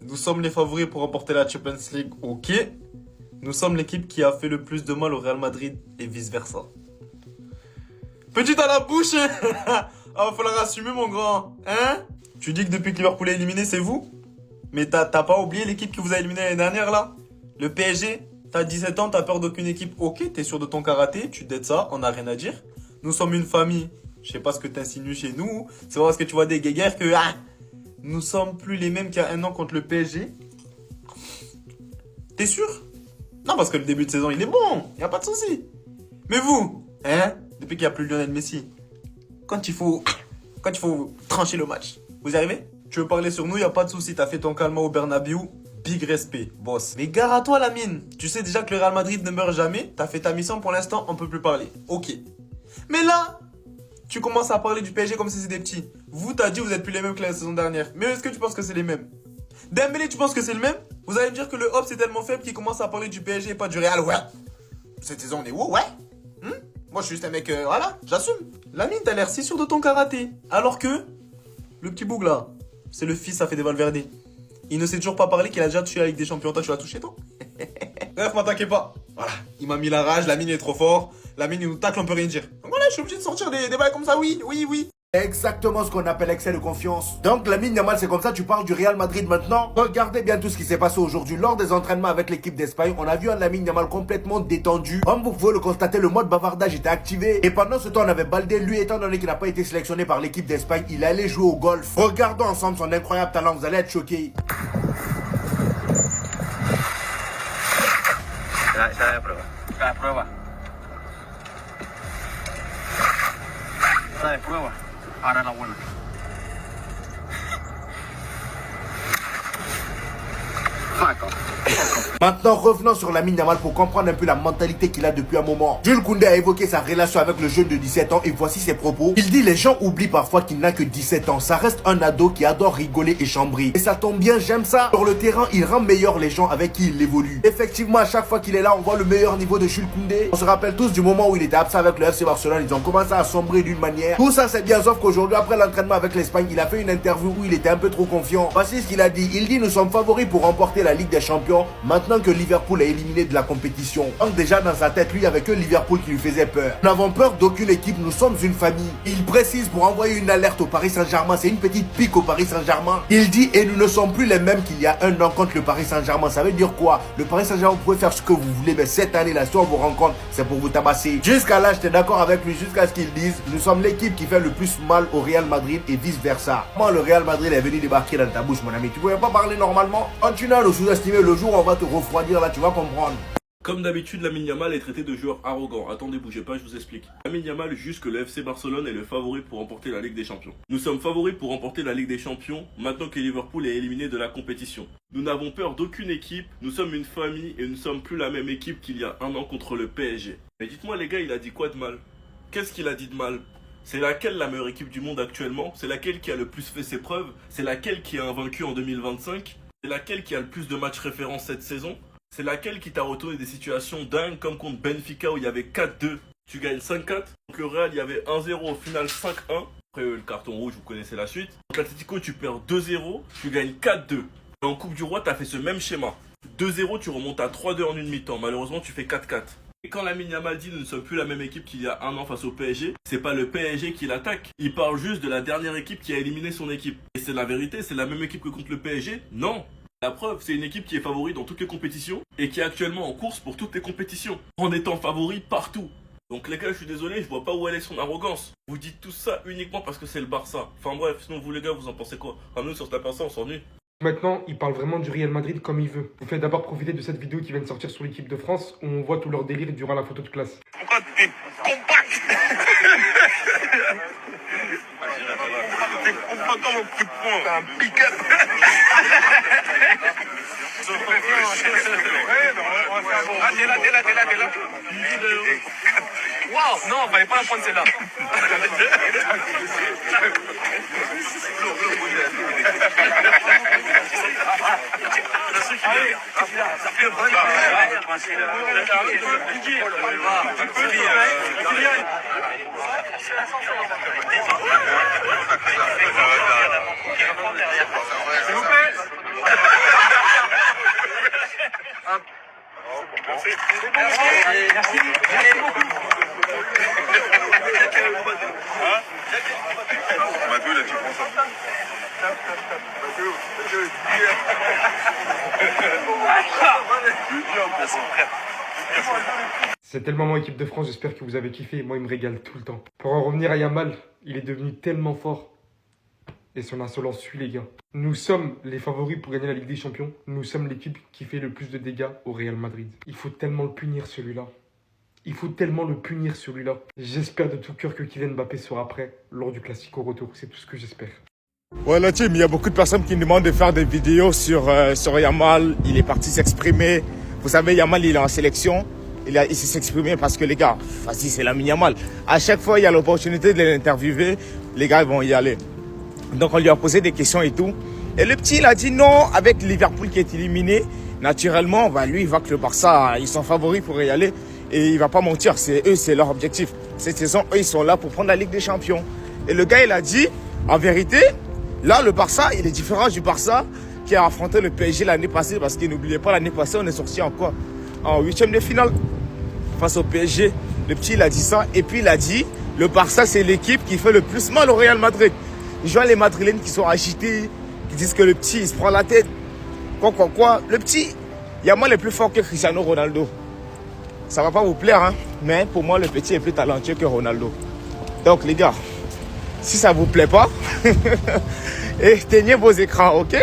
Nous sommes les favoris pour remporter la Champions League, ok. Nous sommes l'équipe qui a fait le plus de mal au Real Madrid et vice-versa. Petite à la bouche. Ah, va falloir assumer, mon grand. Hein? Tu dis que depuis que Liverpool est éliminé, c'est vous? Mais t'as pas oublié l'équipe qui vous a éliminé l'année dernière, là? Le PSG? T'as 17 ans, t'as peur d'aucune équipe, ok. T'es sûr de ton karaté, tu dettes ça, on n'a rien à dire. Nous sommes une famille. Je sais pas ce que t'insinues chez nous. C'est parce que tu vois des guéguerres que... Ah, nous sommes plus les mêmes qu'il y a un an contre le PSG. T'es sûr? Non, parce que le début de saison, il est bon. Y a pas de souci. Mais vous, hein? Depuis qu'il n'y a plus Lionel Messi. Quand il faut trancher le match. Vous y arrivez? Tu veux parler sur nous, y a pas de souci. T'as fait ton calme au Bernabéu. Big respect, boss. Mais gare à toi, Lamine. Tu sais déjà que le Real Madrid ne meurt jamais. T'as fait ta mission pour l'instant, on peut plus parler. Ok. Mais là, tu commences à parler du PSG comme si c'était des petits. Vous, t'as dit vous êtes plus les mêmes que la saison dernière. Mais est-ce que tu penses que c'est les mêmes? Dembélé, tu penses que c'est le même? Vous allez me dire que le hop c'est tellement faible qu'il commence à parler du PSG et pas du Real, ouais. Cette saison, on est où, ouais? Moi, je suis juste un mec, voilà, j'assume. Lamine, t'as l'air si sûr de ton karaté. Alors que, le petit boug là, c'est le fils à Fede Valverde. Il ne sait toujours pas parler qu'il a déjà touché la Ligue des Champions. Toi, tu l'as touché, toi? Bref, m'attaquez pas. Voilà, il m'a mis la rage, Lamine est trop fort. Lamine, il nous tacle, on peut rien dire. Donc voilà, je suis obligé de sortir des bails comme ça, oui. Exactement ce qu'on appelle excès de confiance. Donc Lamine Yamal, c'est comme ça, tu parles du Real Madrid maintenant. Regardez bien tout ce qui s'est passé aujourd'hui lors des entraînements avec l'équipe d'Espagne. On a vu un Lamine Yamal complètement détendu. Comme vous pouvez le constater, le mode bavardage était activé. Et pendant ce temps, on avait Baldé, lui étant donné qu'il n'a pas été sélectionné par l'équipe d'Espagne, il allait jouer au golf. Regardons ensemble son incroyable talent, vous allez être choqués. Saya prueba. Prueba. Saya prueba. Ahora la buena. Fuck off. Maintenant, revenons sur Lamine Yamal pour comprendre un peu la mentalité qu'il a depuis un moment. Jules Koundé a évoqué sa relation avec le jeune de 17 ans et voici ses propos. Il dit: les gens oublient parfois qu'il n'a que 17 ans. Ça reste un ado qui adore rigoler et chambrer. Et ça tombe bien, j'aime ça. Sur le terrain, il rend meilleur les gens avec qui il évolue. Effectivement, à chaque fois qu'il est là, on voit le meilleur niveau de Jules Koundé. On se rappelle tous du moment où il était absent avec le FC Barcelone. Ils ont commencé à sombrer d'une manière. Tout ça, c'est bien, sauf qu'aujourd'hui, après l'entraînement avec l'Espagne, il a fait une interview où il était un peu trop confiant. Voici ce qu'il a dit. Il dit: nous sommes favoris pour remporter la Ligue des Champions maintenant que Liverpool est éliminé de la compétition. Donc déjà dans sa tête, lui, il n'y avait que Liverpool qui lui faisait peur. Nous n'avons peur d'aucune équipe, nous sommes une famille. Il précise pour envoyer une alerte au Paris Saint-Germain, c'est une petite pique au Paris Saint-Germain. Il dit: et nous ne sommes plus les mêmes qu'il y a un an contre le Paris Saint-Germain. Ça veut dire quoi? Le Paris Saint-Germain, vous pouvez faire ce que vous voulez, mais cette année-là, si on vous rencontre, c'est pour vous tabasser. Jusqu'à là, j'étais d'accord avec lui, jusqu'à ce qu'il dise: nous sommes l'équipe qui fait le plus mal au Real Madrid et vice-versa. Comment le Real Madrid est venu débarquer dans ta bouche, mon ami? Tu pouvais pas parler normalement? Continue à nous sous-estimer, le jour où on va te refroidir, là, tu vas comprendre. Comme d'habitude, Lamine Yamal est traité de joueur arrogant. Attendez, bougez pas, je vous explique. Lamine Yamal juge que le FC Barcelone est le favori pour remporter la Ligue des Champions. Nous sommes favoris pour remporter la Ligue des Champions maintenant que Liverpool est éliminé de la compétition. Nous n'avons peur d'aucune équipe, nous sommes une famille et nous ne sommes plus la même équipe qu'il y a un an contre le PSG. Mais dites-moi les gars, il a dit quoi de mal? Qu'est-ce qu'il a dit de mal? C'est laquelle la meilleure équipe du monde actuellement? C'est laquelle qui a le plus fait ses preuves? C'est laquelle qui est invaincue en 2025? C'est laquelle qui a le plus de matchs références cette saison? C'est laquelle qui t'a retourné des situations dingues comme contre Benfica où il y avait 4-2, tu gagnes 5-4. Contre le Real, il y avait 1-0, au final 5-1. Après le carton rouge, vous connaissez la suite. Contre l'Atlético, tu perds 2-0, tu gagnes 4-2. Et en Coupe du Roi, tu as fait ce même schéma. 2-0, tu remontes à 3-2 en une mi-temps. Malheureusement, tu fais 4-4. Et quand Lamine Yamal dit nous ne sommes plus la même équipe qu'il y a un an face au PSG, c'est pas le PSG qui l'attaque. Il parle juste de la dernière équipe qui a éliminé son équipe. Et c'est la vérité, c'est la même équipe que contre le PSG? Non. La preuve, c'est une équipe qui est favori dans toutes les compétitions et qui est actuellement en course pour toutes les compétitions, en étant favori partout. Donc les gars, je suis désolé, je vois pas où elle est son arrogance. Vous dites tout ça uniquement parce que c'est le Barça. Enfin bref, sinon vous les gars, vous en pensez quoi? Enfin nous, sur cette personne, on s'ennuie. Maintenant, il parle vraiment du Real Madrid comme il veut. Vous faites d'abord profiter de cette vidéo qui vient de sortir sur l'équipe de France où on voit tout leur délire durant la photo de classe. Pourquoi t'es compact? T'es compact comme un coup de poing. T'es un pick-up. T'es là. Waouh, non, on fallait pas la prendre celle-là. S'il vous plaît. Merci beaucoup. Hein? Mathieu, là, tu prends ça. C'était le moment équipe de France, j'espère que vous avez kiffé. Moi, il me régale tout le temps. Pour en revenir à Yamal, il est devenu tellement fort. Et son insolence suit les gars. Nous sommes les favoris pour gagner la Ligue des Champions. Nous sommes l'équipe qui fait le plus de dégâts au Real Madrid. Il faut tellement le punir celui-là. Il faut tellement le punir celui-là. J'espère de tout cœur que Kylian Mbappé sera prêt lors du Classico retour. C'est tout ce que j'espère. Ouais, la team, il y a beaucoup de personnes qui me demandent de faire des vidéos sur Yamal. Il est parti s'exprimer. Vous savez, Yamal, il est en sélection. Il s'est exprimé parce que les gars, vas-y, c'est Lamine Yamal. À chaque fois, il y a l'opportunité de l'interviewer. Les gars, ils vont y aller. Donc, on lui a posé des questions et tout. Et le petit, il a dit non, avec Liverpool qui est éliminé. Naturellement, bah, lui, il voit que le Barça, ils sont favoris pour y aller. Et il va pas mentir, c'est leur objectif. Cette saison, eux, ils sont là pour prendre la Ligue des Champions. Et le gars, il a dit, en vérité, là, le Barça, il est différent du Barça qui a affronté le PSG l'année passée. Parce qu'il n'oubliez pas, l'année passée, on est sorti en quoi? En 8e de finale face au PSG. Le petit, il a dit ça. Et puis, il a dit, le Barça, c'est l'équipe qui fait le plus mal au Real Madrid. Je vois les Madrilènes qui sont agités, qui disent que le petit, il se prend la tête. Quoi. Le petit, Yamal est plus fort que Cristiano Ronaldo. Ça va pas vous plaire, hein. Mais pour moi, le petit est plus talentueux que Ronaldo. Donc, les gars, si ça vous plaît pas, éteignez vos écrans, ok?